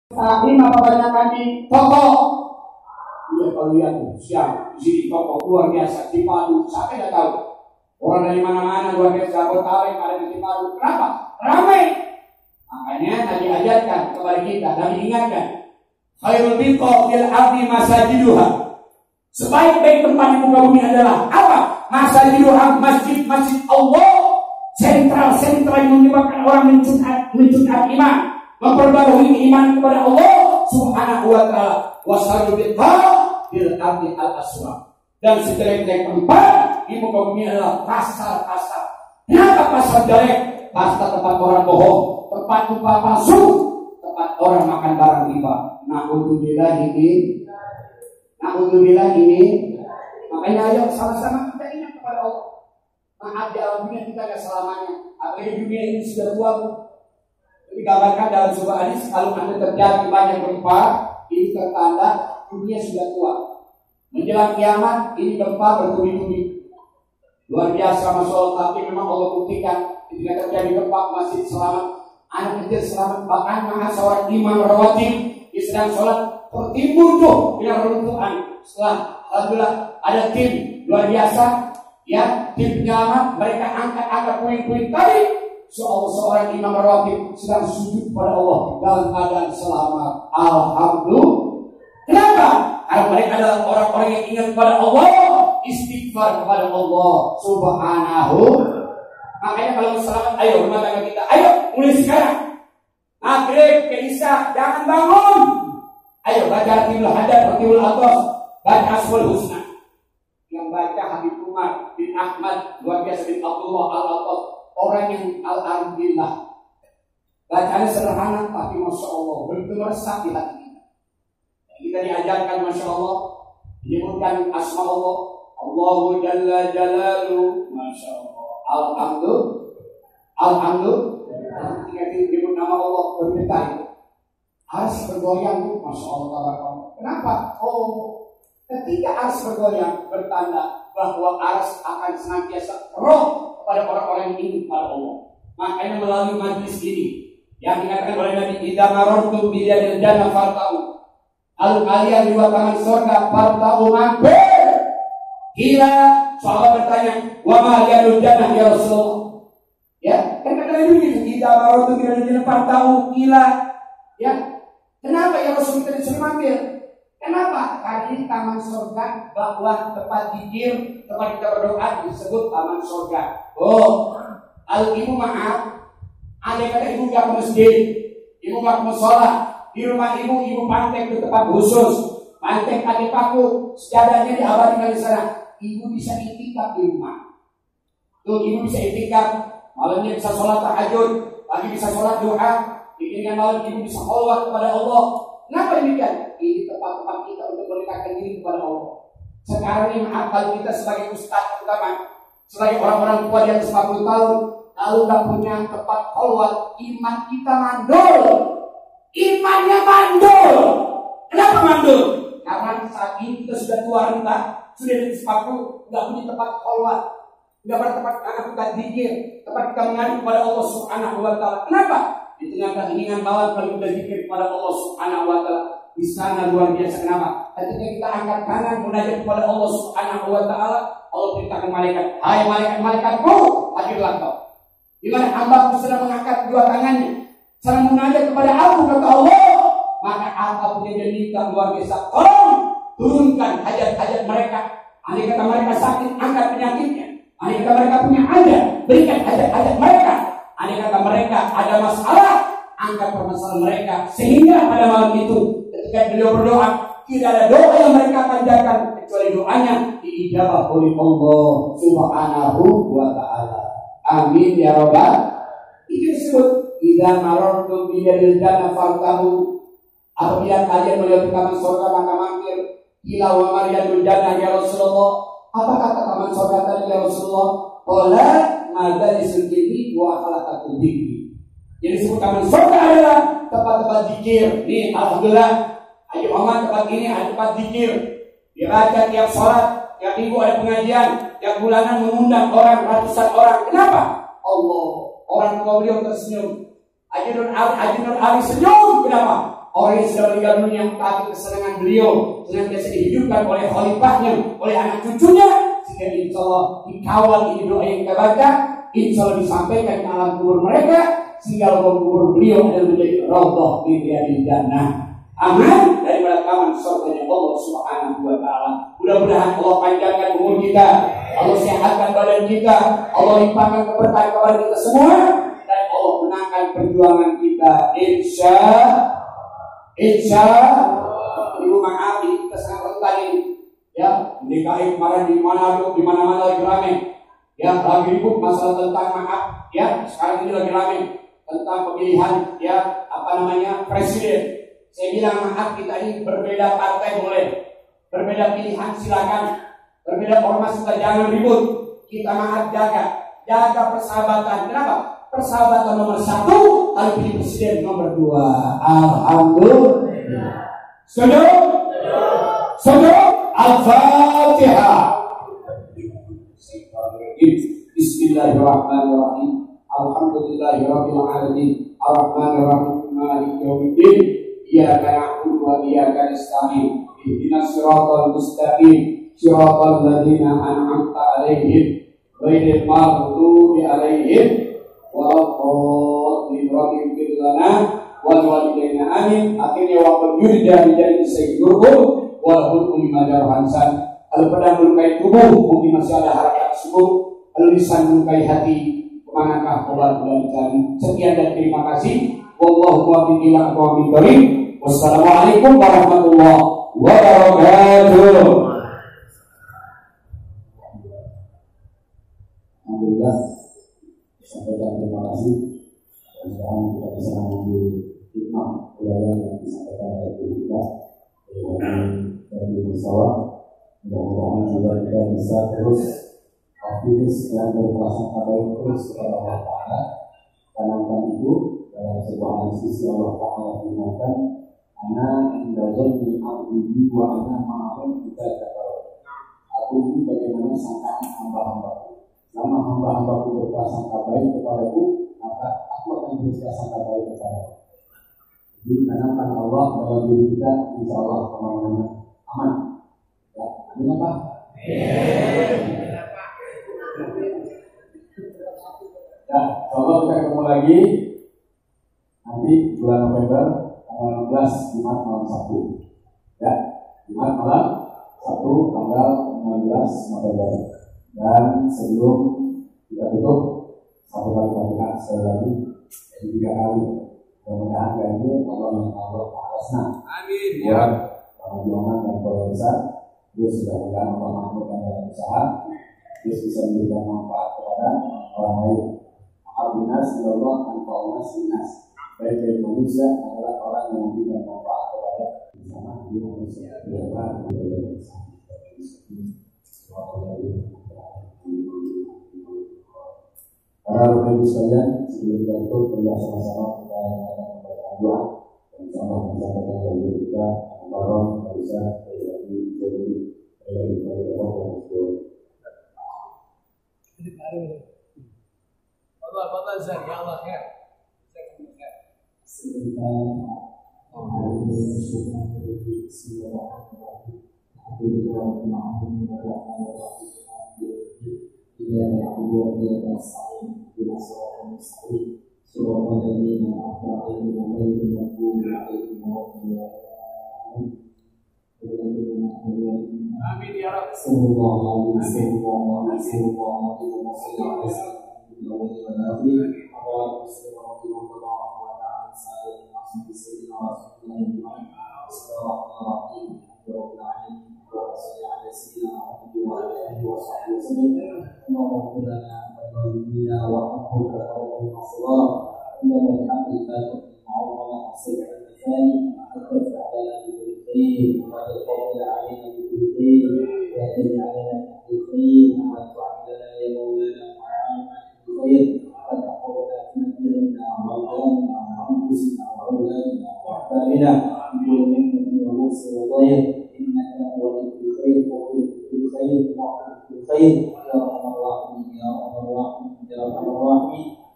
Ini apa kebanyakan di toko? Iya, kalau lihat siang di sini toko luar biasa di Padu, saya tidak tahu. Orang dari mana-mana luar biasa, Jabodetabek ada di Padu. Kenapa? Ramai. Makanya Nabi ajarkan kepada kita, Nabi ingatkan, khairul biqa fil ardi masajiduha. Sebaik-baik tempat di muka bumi adalah apa? Masajiduha, masjid-masjid Allah. Sentral yang menyebabkan orang mencuat iman, memperbarui iman kepada Allah Subhanahu wa ta'ala. Wasallu biqa fil ardi al-aswaq. Dan sejelek-jelek tempat di muka bumi adalah pasar-pasar. Kenapa pasar jelek? Pasar tempat orang bohong, tempat tumpah palsu, tempat orang makan barang riba. Na'udzubillah ini. Makanya ayo sama-sama kita ingat kepada Allah. Maaf di alam dunia kita gak selamanya. Apalagi dunia ini sudah tua. Digambarkan dalam sebuah hadis, kalau nanti terjadi banyak gempa, ini tertanda dunia sudah tua. Menjelang kiamat, ini gempa bertubi-tubi. Luar biasa, Masya Allah. Tapi memang Allah buktikan ketika terjadi gempa masih selamat, anak kecil selamat. Bahkan seorang imam rawatib di sedang sholat tertimbun tuh dengan runtuhan. Setelah alhamdulillah ada tim luar biasa, ya, tim penyelamat, mereka angkat puing-puing tadi. Seorang imam rawatib sedang sujud pada Allah dalam keadaan selamat. Alhamdulillah. Kenapa? Karena mereka adalah orang-orang yang ingat kepada Allah, istighfar kepada Allah Subhanahu. Makanya kalau selamat, ayo rumah tangga kita, ayo mulai sekarang. Maghrib ke Isya jangan bangun. Ayo baca Ratibul Hadad, Ratibul Atas, baca Asmaul Husna. Yang baca Habib Umar bin Ahmad luar biasa bin Abdullah Al-Atas, orang yang alhamdulillah. Bacanya sederhana tapi Masya Allah begitu meresap di hati kita. Kita diajarkan Masya Allah menyebutkan asma Allah, Allahu Jalla Jalalu, Masya Allah, Alhamdulillah. Ketika disebut nama Allah bergetar, harus bergoyang, Masya Allah. Kenapa? Ketika ars bergoyang bertanda bahwa ars akan senantiasa roh kepada orang-orang yang ingin kepada Allah. Makanya melalui majlis ini yang dikatakan oleh Nabi, idza marartum bi yadil jannah farta'u. Lalu kalian di tangan surga farta'u mampir. Kila sahabat bertanya, wa ma yadul jannah ya Rasulullah? Ya, kan kata Nabi begitu, idza marartum bi yadil jannah farta'u kila. Ya. Kenapa ya Rasul kita disuruh mampir? Kenapa? Karena ini taman surga, bahwa tempat zikir, tempat kita berdoa disebut taman surga. Ibu maaf, andai kata ibu gak ke masjid, ibu gak ke sholat, di rumah ibu pantek ke tempat khusus, pantek kaki paku, sejadahnya diabadikan di sana. Ibu bisa itikaf di rumah. Tuh, ibu bisa itikaf, malamnya bisa sholat tahajud, pagi bisa sholat duha, dengan malam ibu bisa kholwat kepada Allah. Kenapa demikian? Ini tempat-tempat kita untuk mendekatkan diri kepada Allah. Sekarang ini maaf, kalau kita sebagai ustaz terutama, sebagai orang-orang tua di atas 40 tahun, lalu tak punya tempat kholwat, iman kita mandul. Imannya mandul. Kenapa mandul? Karena saat ini kita sudah tua renta, sudah di 40, tidak punya tempat kholwat, tidak ada tempat anak kita zikir, tempat kita mengadu kepada Allah Subhanahu wa ta'ala. Kenapa? Di tengah keinginan malam kalau kita zikir kepada Allah Subhanahu wa ta'ala, di sana luar biasa. Kenapa? Ketika kita angkat tangan munajat kepada Allah Subhanahu wa ta'ala, Allah perintahkan malaikat, hai malaikat-malaikatku, hadirlah kau. Di mana hamba sedang mengangkat dua tangannya, sedang munajat kepada aku, kata Allah, maka apapun yang dia minta luar biasa, tolong turunkan hajat-hajat mereka. Andai kata mereka sakit, angkat penyakitnya. Andai kata mereka punya ada, berikan hajat-hajat mereka. Andai kata mereka ada masalah, angkat permasalahan mereka. Sehingga pada malam itu ketika beliau berdoa, tidak ada doa yang mereka panjatkan kecuali doanya diijabah oleh Allah Subhanahu wa ta'ala. Amin ya rabbal. Itu disebut idza marartum bi yadil jannah fartahu. Apabila kalian melihat taman surga maka mampir. Ila wa maryadul jannah ya Rasulullah. Apa kata taman surga tadi ya Rasulullah? Qala madarisul ilmi wa akhlaqatul dzikri. Jadi disebut taman surga adalah tempat-tempat zikir. Nih alhamdulillah, Haji Muhammad tempat ini ada tempat zikir. Dibaca tiap sholat, tiap minggu ada pengajian, tiap bulanan mengundang orang ratusan orang. Kenapa? Allah, orang tua beliau tersenyum. Haji Nur Ali senyum. Kenapa? Orang yang sudah meninggal dunia, tapi kesenangan beliau senantiasa dihidupkan oleh khalifahnya, oleh anak cucunya, sehingga insya Allah dikawal ini doa yang kita baca, insya Allah disampaikan ke alam kubur mereka, sehingga alam kubur beliau adalah menjadi raudhah min riyadil jannah. Amin. Daripada taman surganya Allah Subhanahu wa taala. Mudah-mudahan Allah panjangkan umur kita, Allah sehatkan badan kita, Allah limpahkan keberkahan kepada kita semua, dan Allah menangkan perjuangan kita. Insya Ibu maaf kita sangat rentan ini. Ya, DKI kemarin di mana-mana lagi ramai. Ya, lagi ribut masalah tentang maaf. Ya, sekarang ini lagi ramai tentang pemilihan presiden. Saya bilang maaf, kita ini berbeda partai boleh, berbeda pilihan silakan, berbeda ormas kita jangan ribut. Kita maaf jaga persahabatan. Kenapa? Persahabatan nomor 1, kalau pilih presiden nomor 2. Alhamdulillah. Setuju? Al-Fatihah. Bismillahirrahmanirrahim. Alhamdulillahirabbil alamin. Arrahmanir rahim. Maliki yaumiddin. Iyyaka na'budu wa iyyaka nasta'in. Ihdinas siratal mustaqim. Siratal ladzina an'amta 'alaihim ghairil maghdubi 'alaihim waladdallin. Rabbil lana wal walidaina amin. Akhirnya waqul yurja bijari sayyidul wal hukmi madar hansan. Al-badan melukai tubuh, mungkin masih ada harakat sembuh. Al-lisan melukai hati, kemanakah obat dan cari. Sekian dan terima kasih. Wallahu muwaffiq ila aqwamit thoriq. Wassalamualaikum warahmatullahi wabarakatuh. Alhamdulillah. Sampaikan terima kasih. Dan sekarang kita bisa mengambil hikmah pelajaran yang disampaikan oleh kita dari musyawarah. Mudah-mudahan juga kita bisa terus optimis dan berprasangka baik terus kepada Allah Ta'ala. Tanamkan itu dalam sebuah analisis Allah Ta'ala firmankan, ana indazal min abdi wa ana ma'akum kita kata. Aku ini bagaimana sangkaan hamba-hambaku. Selama hamba-hambaku berprasangka baik kepadaku, maka aku akan berprasangka baik kepadaku. Jadi tanamkan Allah dalam diri kita, insya Allah kemana-mana aman. Ya, amin apa? Ya, coba kita ketemu lagi nanti bulan November tanggal 16 Jumat malam Sabtu. Ya, Jumat malam Sabtu tanggal 16 November. Dan sebelum kita tutup, satu kali Fatihah sekali lagi, dan 3 kali. Mudah-mudahan ganjil Allah yang Allah Ta'ala. Amin. Buat perjuangan dan keluarga besar. Dia sudah mudah Allah mengaturkan dalam usaha. Dia bisa memberikan manfaat kepada orang lain. Al-Nas Allah Al-Nas Nas. Baik-baik manusia adalah orang yang memberikan manfaat kepada bersama manusia. Para ibu sekalian, sebelum kita tutup, kita sama-sama kita membaca doa dan sama menyampaikan kepada kita barang bisa dari Allah Zan, ya Allah khair. Amin ya Rabb.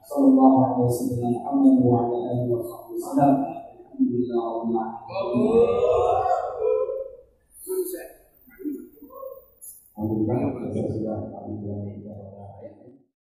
Sallallahu alaihi Alhamdulillah.